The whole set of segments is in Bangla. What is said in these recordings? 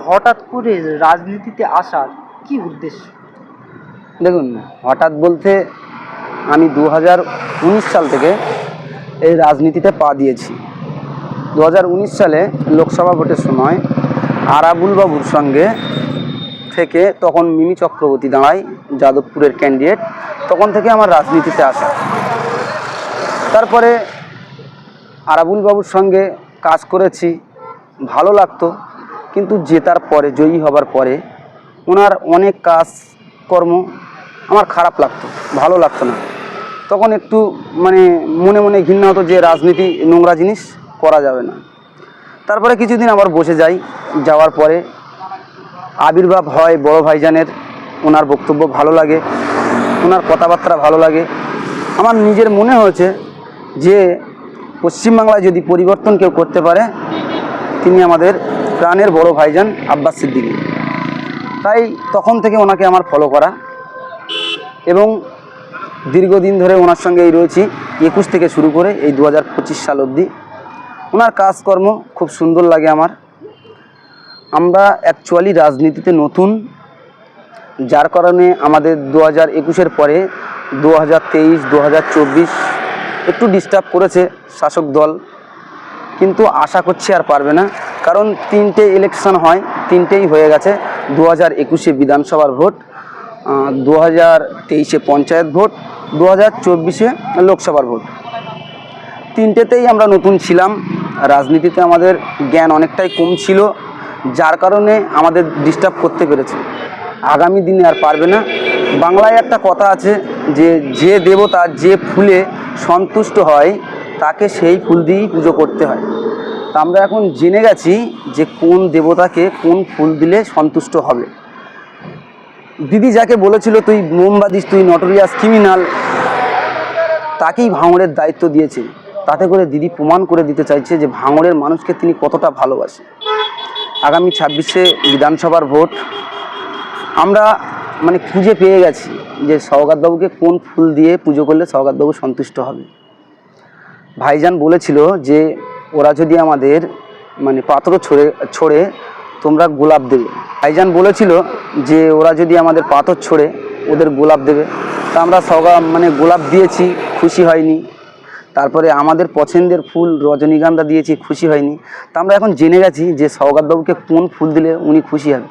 হঠাৎ করে রাজনীতিতে আসার কি উদ্দেশ্য? দেখুন, হঠাৎ বলতে আমি 2019 সাল থেকে এই রাজনীতিতে পা দিয়েছি। 2019 সালে লোকসভা ভোটের সময় আরাবুল বাবুর সঙ্গে থেকে তখন মিমি চক্রবর্তী দাঁড়ায়, যাদবপুরের ক্যান্ডিডেট। তখন থেকে আমার রাজনীতিতে আসা। তারপরে আরাবুল বাবুর সঙ্গে কাজ করেছি, ভালো লাগতো। কিন্তু জেতার পরে, জয়ী হবার পরে ওনার অনেক কাজকর্ম আমার খারাপ লাগতো, ভালো লাগতো না। তখন একটু মনে মনে ঘৃণা হতো যে রাজনীতি নোংরা জিনিস, করা যাবে না। তারপরে কিছুদিন আবার বসে যাই, যাওয়ার পরে আবির্ভাব হয় বড় ভাইজানের। ওনার বক্তব্য ভালো লাগে, ওনার কথাবার্তা ভালো লাগে। আমার নিজের মনে হয়েছে যে পশ্চিমবাংলায় যদি পরিবর্তন কেউ করতে পারে, তিনি আমাদের প্রাণের বড় ভাইজান আব্বাস সিদ্দিকী। তাই তখন থেকে ওনাকে আমার ফলো করা, এবং দীর্ঘদিন ধরে ওনার সঙ্গেই রয়েছি। 21 থেকে শুরু করে এই 2025 সাল অবধি ওনার কাজকর্ম খুব সুন্দর লাগে আমার। আমরা অ্যাকচুয়ালি রাজনীতিতে নতুন, যার কারণে আমাদের 2021-এর পরে 2023, 2024 একটু ডিস্টার্ব করেছে শাসক দল। কিন্তু আশা করছি আর পারবে না, কারণ 3টে ইলেকশন হয়, 3টেই হয়ে গেছে। 2021-এ বিধানসভার ভোট, 2023-এ পঞ্চায়েত ভোট, 2024-এ লোকসভার ভোট। 3টেতেই আমরা নতুন ছিলাম। রাজনীতিতে আমাদের জ্ঞান অনেকটাই কম ছিল, যার কারণে আমাদের ডিস্টার্ব করতে পেরেছে। আগামী দিনে আর পারবে না। বাংলায় একটা কথা আছে যে, যে দেবতা যে ফুলে সন্তুষ্ট হয় তাকে সেই ফুল দিয়েই পুজো করতে হয়। তা আমরা এখন জেনে গেছি যে কোন দেবতাকে কোন ফুল দিলে সন্তুষ্ট হবে। দিদি যাকে বলেছিল তুই মোমবাদিস, তুই নটোরিয়াস ক্রিমিনাল, তাকেই ভাঙড়ের দায়িত্ব দিয়েছে। তাতে করে দিদি প্রমাণ করে দিতে চাইছে যে ভাঙড়ের মানুষকে তিনি কতটা ভালোবাসে। আগামী 26-এ বিধানসভার ভোট, আমরা খুঁজে পেয়ে গেছি যে সওগাতবাবুকে কোন ফুল দিয়ে পুজো করলে সওগাতবাবু সন্তুষ্ট হবে। ভাইজান বলেছিল যে ওরা যদি আমাদের পাথর ছড়ে তোমরা গোলাপ দেবে। ভাইজান বলেছিল যে ওরা যদি আমাদের পাথর ছড়ে ওদের গোলাপ দেবে। তা আমরা গোলাপ দিয়েছি, খুশি হয়নি। তারপরে আমাদের পছন্দের ফুল রজনীগন্ধা দিয়েছি, খুশি হয়নি। তা আমরা এখন জেনে গেছি যে সওগাতবাবুকে কোন ফুল দিলে উনি খুশি হবে।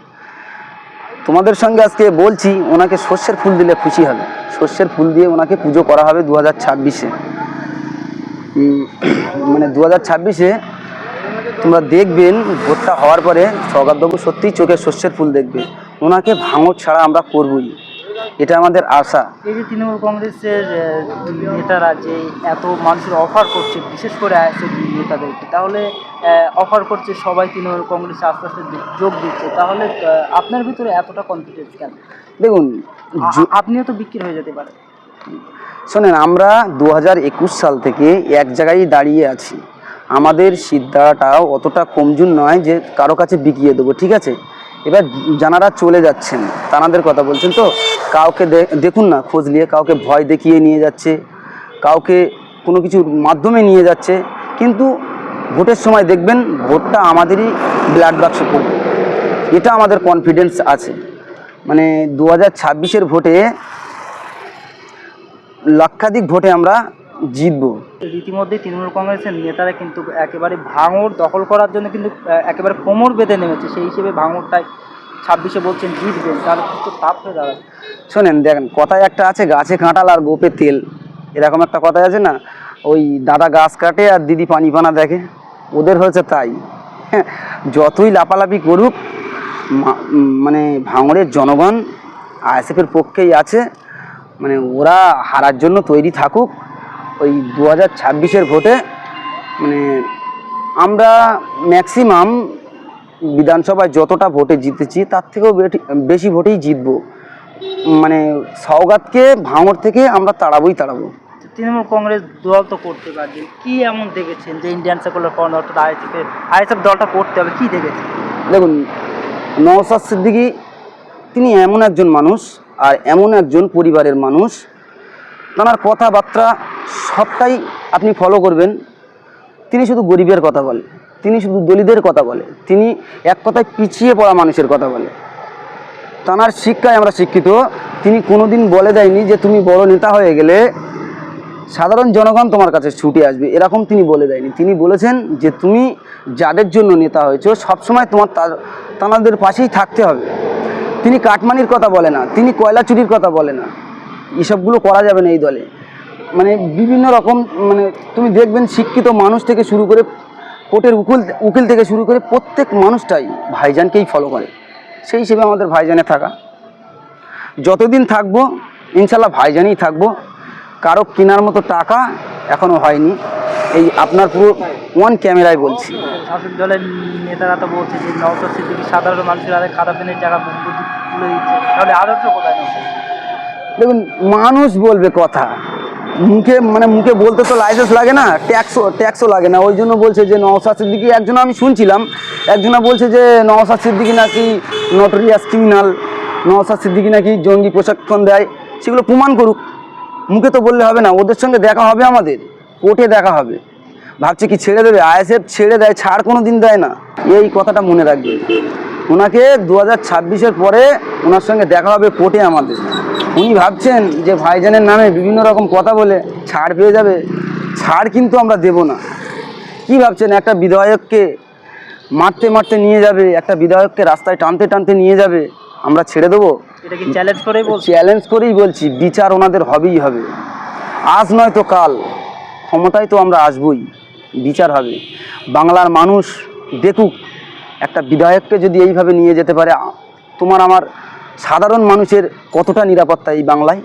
তোমাদের সঙ্গে আজকে বলছি, ওনাকে সর্ষের ফুল দিলে খুশি হবে। সর্ষের ফুল দিয়ে ওনাকে পুজো করা হবে 2026-এ। 2026-এ তোমরা দেখবেন ভোটটা হওয়ার পরে সওগাতবাবু সত্যিই চোখে সর্ষের ফুল দেখবে। ওনাকে ভাঙড় ছাড়া আমরা করবই, এটা আমাদের আশা। এই যে তৃণমূল কংগ্রেসের নেতারা যে এত মানুষের অফার করছে, বিশেষ করে আইএসএফ নেতাদেরকে, তাহলে অফার করছে সবাই তৃণমূল কংগ্রেসে আস্তে আস্তে যোগ দিচ্ছে, তাহলে আপনার ভিতরে এতটা কনফিডেন্স কেন? দেখুন, আপনিও তো বিক্রি হয়ে যেতে পারেন। শোনেন, আমরা 2021 সাল থেকে এক জায়গায় দাঁড়িয়ে আছি। আমাদের সিদ্ধাটাও অতটা কমজোর নয় যে কারো কাছে বিকিয়ে দেবো, ঠিক আছে? এবার যারা চলে যাচ্ছেন তাদের কথা বলছেন, তো কাউকে দেখুন না খোঁজ নিয়ে, কাউকে ভয় দেখিয়ে নিয়ে যাচ্ছে, কাউকে কোনো কিছুর মাধ্যমে নিয়ে যাচ্ছে। কিন্তু ভোটের সময় দেখবেন ভোটটা আমাদেরই ব্ল্যাক বাক্সে পড়বে, এটা আমাদের কনফিডেন্স আছে। 2026-এর ভোটে লক্ষাধিক ভোটে আমরা জিতবো। রীতিমধ্যে তৃণমূল কংগ্রেসের নেতারা কিন্তু একেবারে ভাঙড় দখল করার জন্য কিন্তু একেবারে কোমর বেঁধে নেমেছে। সেই হিসেবে ভাঙড়টাই 26-এ বলছেন জিতবেন, তাহলে কিন্তু তাপ হয়ে দাঁড়াবে। শোনেন, দেখেন, কথায় একটা আছে, গাছে কাঁঠাল আর গোপে তেল, এরকম একটা কথা আছে না? ওই দাদা গাছ কাটে আর দিদি পানি পানা দেখে, ওদের হয়েছে তাই। যতই লাপালাপি করুক, ভাঙড়ের জনগণ আইএসএফের পক্ষেই আছে। ওরা হারার জন্য তৈরি থাকুক। ওই 2026-এর ভোটে আমরা ম্যাক্সিমাম বিধানসভায় যতটা ভোটে জিতেছি তার থেকেও বেশি ভোটেই জিতবো। সওগাতকে ভাঙড় থেকে আমরা তাড়াবো। তৃণমূল কংগ্রেস দল তো করতে পারবে, কি এমন দেখেছেন যে ইন্ডিয়ান সেকুলার ফ্রন্ট অর্থাৎ আইএসএফ দলটা করতে হবে, কি দেখেছেন? দেখুন, নওশাদ সিদ্দিকী তিনি এমন একজন মানুষ আর এমন একজন পরিবারের মানুষ, তার কথাবার্তা সবটাই আপনি ফলো করবেন। তিনি শুধু গরিবের কথা বলেন, তিনি শুধু দলিতদের কথা বলে, তিনি এক কথায় পিছিয়ে পড়া মানুষের কথা বলে। তাঁর শিক্ষায় আমরা শিক্ষিত। তিনি কোনোদিন বলে দেয়নি যে তুমি বড় নেতা হয়ে গেলে সাধারণ জনগণ তোমার কাছে ছুটে আসবে, এরকম তিনি বলে দেয়নি। তিনি বলেছেন যে তুমি যাদের জন্য নেতা হয়েছো সবসময় তোমার তাদের পাশেই থাকতে হবে। তিনি কাটমানির কথা বলে না, তিনি কয়লা চুরির কথা বলে না, এসবগুলো করা যাবে না এই দলে। মানে বিভিন্ন রকম, মানে তুমি দেখবেন শিক্ষিত মানুষ থেকে শুরু করে কোর্টের উকিল থেকে শুরু করে প্রত্যেক মানুষটাই ভাইজানকেই ফলো করে। সেই হিসেবে আমাদের ভাইজানে থাকা, যতদিন থাকবো ইনশাল্লাহ ভাইজানেই থাকবো। কারো কেনার মতো টাকা এখনও হয়নি, এই আপনার পুরো ওয়ান ক্যামেরায় বলছি। শাসক দলের নেতারা তো বলছে যে নওশাদ সিদ্দিকী সাধারণ মানুষের হাতে খাতা পেনের জায়গা তুলে দিচ্ছে, তাহলে আদর্শ কোথায় নওশাদ? দেখুন, মানুষ বলবে কথা, মুখে বলতে তো লাইসেন্স লাগে না, ট্যাক্সও লাগে না। ওই জন্য বলছে যে নওশাদ সিদ্দিকী, একজনা আমি শুনছিলাম, একজনা বলছে যে নওশাদ সিদ্দিকী নাকি নটোরিয়াস ক্রিমিনাল, নওশাদ সিদ্দিকী নাকি জঙ্গি প্রশিক্ষণ দেয়। সেগুলো প্রমাণ করুক, মুখে তো বললে হবে না। ওদের সঙ্গে দেখা হবে, আমাদের কোর্টে দেখা হবে। ভাবছে কি ছেড়ে দেবে? আইএসএফ ছেড়ে দেয়, ছাড় কোনো দিন দেয় না, এই কথাটা মনে রাখবে। ওনাকে 2026-এর পরে ওনার সঙ্গে দেখা হবে কোর্টে আমাদের। উনি ভাবছেন যে ভাইজানের নামে বিভিন্ন রকম কথা বলে ছাড় পেয়ে যাবে, ছাড় কিন্তু আমরা দেব না। কি ভাবছেন একটা বিধায়ককে মারতে মারতে নিয়ে যাবে, একটা বিধায়ককে রাস্তায় টানতে টানতে নিয়ে যাবে, আমরা ছেড়ে দেবো? এটা কি চ্যালেঞ্জ করেই বলছি? চ্যালেঞ্জ করেই বলছি, বিচার ওনাদের হবেই হবে। আজ নয় তো কাল ক্ষমতায় তো আমরা আসবই, বিচার হবে। বাংলার মানুষ দেখুক একটা বিধায়ককে যদি এইভাবে নিয়ে যেতে পারে, তোমার আমার সাধারণ মানুষের কতটা নিরাপত্তা এই বাংলায়।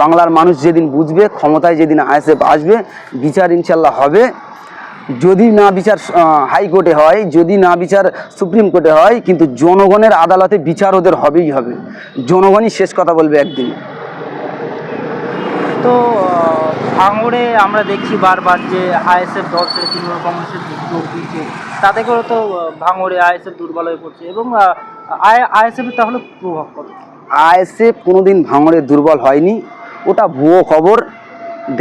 বাংলার মানুষ যেদিন বুঝবে, ক্ষমতায় যেদিন আইএসএফ আসবে, বিচার ইনশাল্লাহ হবে। যদি না বিচার হাইকোর্টে হয়, যদি না বিচার সুপ্রিম কোর্টে হয়, কিন্তু জনগণের আদালতে বিচার ওদের হবেই হবে। জনগণই শেষ কথা বলবে একদিন। তো ভাঙড়ে আমরা দেখছি বারবার যে আইএসএফ দল ছেড়ে তৃণমূল কংগ্রেসের যোগ দিচ্ছে, তাতে করে তো ভাঙড়ে আইএসএফ দুর্বল হয়ে পড়ছে। এবং আইএসএফের তাহলে প্রভাব কত? আইএসএফ কোনোদিন ভাঙড়ে দুর্বল হয়নি, ওটা ভুয়ো খবর।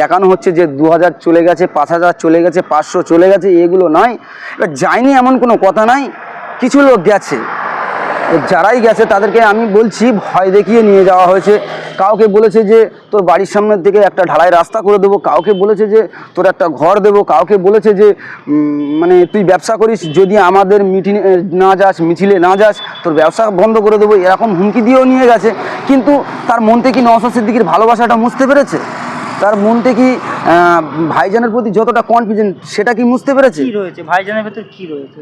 দেখানো হচ্ছে যে 2000 চলে গেছে, 5000 চলে গেছে, 500 চলে গেছে, এগুলো নয়। এবার যায়নি এমন কোনো কথা নাই, কিছু লোক গেছে। যারাই গেছে তাদেরকে আমি বলছি ভয় দেখিয়ে নিয়ে যাওয়া হয়েছে। কাউকে বলেছে যে তোর বাড়ির সামনের দিকে একটা ঢালাই রাস্তা করে দেবো, কাউকে বলেছে যে তোর একটা ঘর দেবো, কাউকে বলেছে যে মানে তুই ব্যবসা করিস, যদি আমাদের মিটিংয়ে না যাস, মিছিলে না যাস, তোর ব্যবসা বন্ধ করে দেবো, এরকম হুমকি দিয়েও নিয়ে গেছে। কিন্তু তার মন থেকে নওশাদ সিদ্দিকীর ভালোবাসাটা মুছতে পেরেছে? তার মনটা কি ভাইজানের প্রতি যতটা কনফিডেন্ট সেটা কি বুঝতে পেরেছে? কি রয়েছে ভাইজানের ভেতর, কি রয়েছে?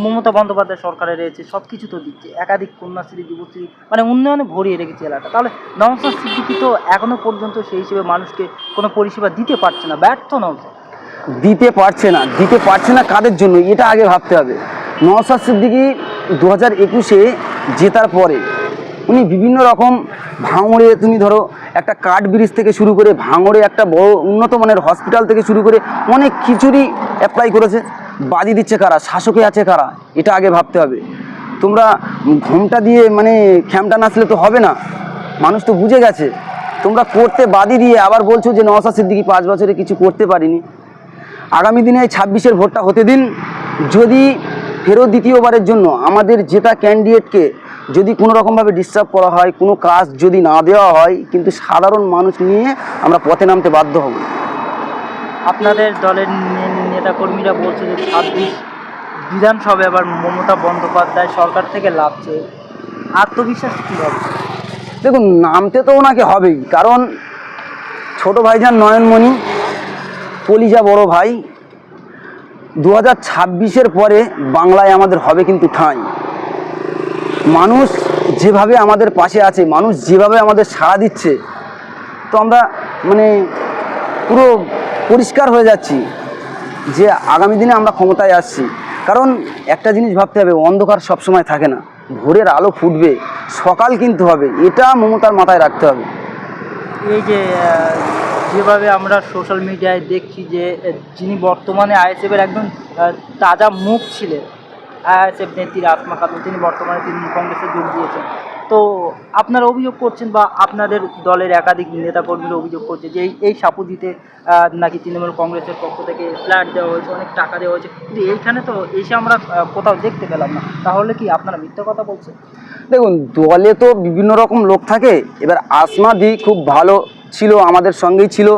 মমতা বন্দ্যোপাধ্যায় সরকারে রয়েছে, সব কিছু তো দিচ্ছে, একাধিক কন্যাশ্রী, যুবশ্রী, মানে উন্নয়নে ভরিয়ে রেখেছে এলাকা। তাহলে নওশাদ সিদ্দিকী তো এখনো পর্যন্ত সেই হিসেবে মানুষকে কোনো পরিষেবা দিতে পারছে না, ব্যর্থ নওশাদ। দিতে পারছে না কাদের জন্য এটা আগে ভাবতে হবে। নওশাদ সিদ্দিকী 2021-এ জেতার পরে উনি বিভিন্ন রকম ভাঙড়ে, তুমি ধরো একটা কাঠ ব্রিজ থেকে শুরু করে ভাঙড়ে একটা বড় উন্নত মানের হসপিটাল থেকে শুরু করে অনেক কিছুরই অ্যাপ্লাই করেছে। বাজি দিচ্ছে কারা, শাসকে আছে কারা, এটা আগে ভাবতে হবে। তোমরা ঘোমটা দিয়ে মানে খ্যামটা নাচলে তো হবে না, মানুষ তো বুঝে গেছে। তোমরা করতে বাদি দিয়ে আবার বলছো যে নওশাদ সিদ্দিকী 5 বছরে কিছু করতে পারিনি। আগামী দিনে 26-এর ভোটটা হতে দিন। যদি ফেরত দ্বিতীয়বারের জন্য আমাদের জেতা ক্যান্ডিডেটকে যদি কোনো রকমভাবে ডিস্টার্ব করা হয়, কোনো কাজ যদি না দেওয়া হয়, কিন্তু সাধারণ মানুষ নিয়ে আমরা পথে নামতে বাধ্য হব। আপনাদের দলের নেতাকর্মীরা বলছে যে 26 বিধানসভায় আবার মমতা বন্দ্যোপাধ্যায় সরকার থেকে লাভ চেয়ে, আত্মবিশ্বাস কী হবে? দেখুন, নামতে তো ওনাকে হবেই, কারণ ছোট ভাইজান নয়নমণি, কলিজা বড় ভাই। 2026-এর পরে বাংলায় আমাদের হবে কিন্তু ঠাঁই। মানুষ যেভাবে আমাদের পাশে আছে, মানুষ যেভাবে আমাদের সাড়া দিচ্ছে, তো আমরা মানে পুরো পরিষ্কার হয়ে যাচ্ছি যে আগামী দিনে আমরা ক্ষমতায় আসছি। কারণ একটা জিনিস ভাবতে হবে, অন্ধকার সবসময় থাকে না, ভোরের আলো ফুটবে, সকাল কিন্তু হবে, এটা মমতার মাথায় রাখতে হবে। এই যে যেভাবে আমরা সোশ্যাল মিডিয়ায় দেখছি যে যিনি বর্তমানে আইএসএফের একদম তাজা মুখ ছিলেন, আইএসএফ নেত্রী আসমা খাতুন, তিনি বর্তমানে তৃণমূল কংগ্রেসে যোগ দিয়েছেন। তো আপনারা অভিযোগ করছেন বা আপনাদের দলের একাধিক নেতাকর্মীরা অভিযোগ করছে যে এই সাপুদিতে নাকি তৃণমূল কংগ্রেসের পক্ষ থেকে ফ্ল্যাট দেওয়া হয়েছে, অনেক টাকা দেওয়া হয়েছে, কিন্তু এইখানে তো এসে আমরা কোথাও দেখতে পেলাম না। তাহলে কি আপনারা মিথ্যা কথা বলছেন? দেখুন, দলে তো বিভিন্ন রকম লোক থাকে। এবার আসমাদি খুব ভালো ছিল, আমাদের সঙ্গেই ছিল,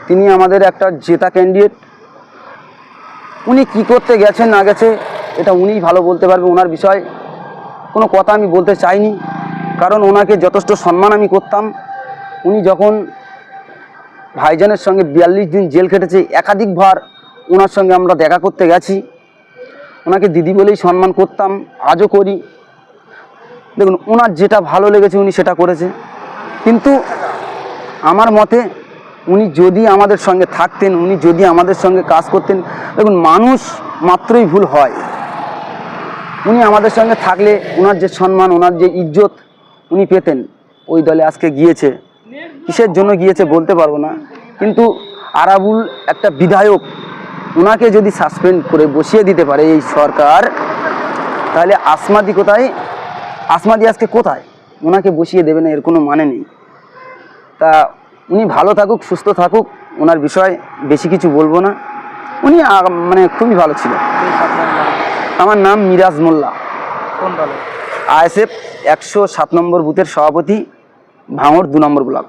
তিনি আমাদের একটা জেতা ক্যান্ডিডেট। উনি কি করতে গেছেন না গেছে এটা উনিই ভালো বলতে পারবে। ওনার বিষয় কোনো কথা আমি বলতে চাইনি, কারণ ওনাকে যথেষ্ট সম্মান আমি করতাম। উনি যখন ভাইজানের সঙ্গে 42 দিন জেল খেটেছে, একাধিকবার ওনার সঙ্গে আমরা দেখা করতে গেছি। ওনাকে দিদি বলেই সম্মান করতাম, আজও করি। দেখুন, ওনার যেটা ভালো লেগেছে উনি সেটা করেছে, কিন্তু আমার মতে উনি যদি আমাদের সঙ্গে থাকতেন, উনি যদি আমাদের সঙ্গে কাজ করতেন, দেখুন মানুষ মাত্রই ভুল হয়। উনি আমাদের সঙ্গে থাকলে ওনার যে সম্মান, ওনার যে ইজ্জত উনি পেতেন। ওই দলে আজকে গিয়েছে, কিসের জন্য গিয়েছে বলতে পারবো না, কিন্তু আরাবুল একটা বিধায়ক, ওনাকে যদি সাসপেন্ড করে বসিয়ে দিতে পারে এই সরকার, তাহলে আসমাদি কোথায়? আসমাদি আজকে কোথায়? ওনাকে বসিয়ে দেবে না, এর কোনো মানে নেই। তা উনি ভালো থাকুক, সুস্থ থাকুক, ওনার বিষয় বেশি কিছু বলবো না। উনি মানে খুবই ভালো ছিল। আপনার নাম? আমার নাম মিরাজ মোল্লা, কোন দলে? আইএসএফ 107 নম্বর বুথের সভাপতি, ভাঙড় 2 নম্বর ব্লক।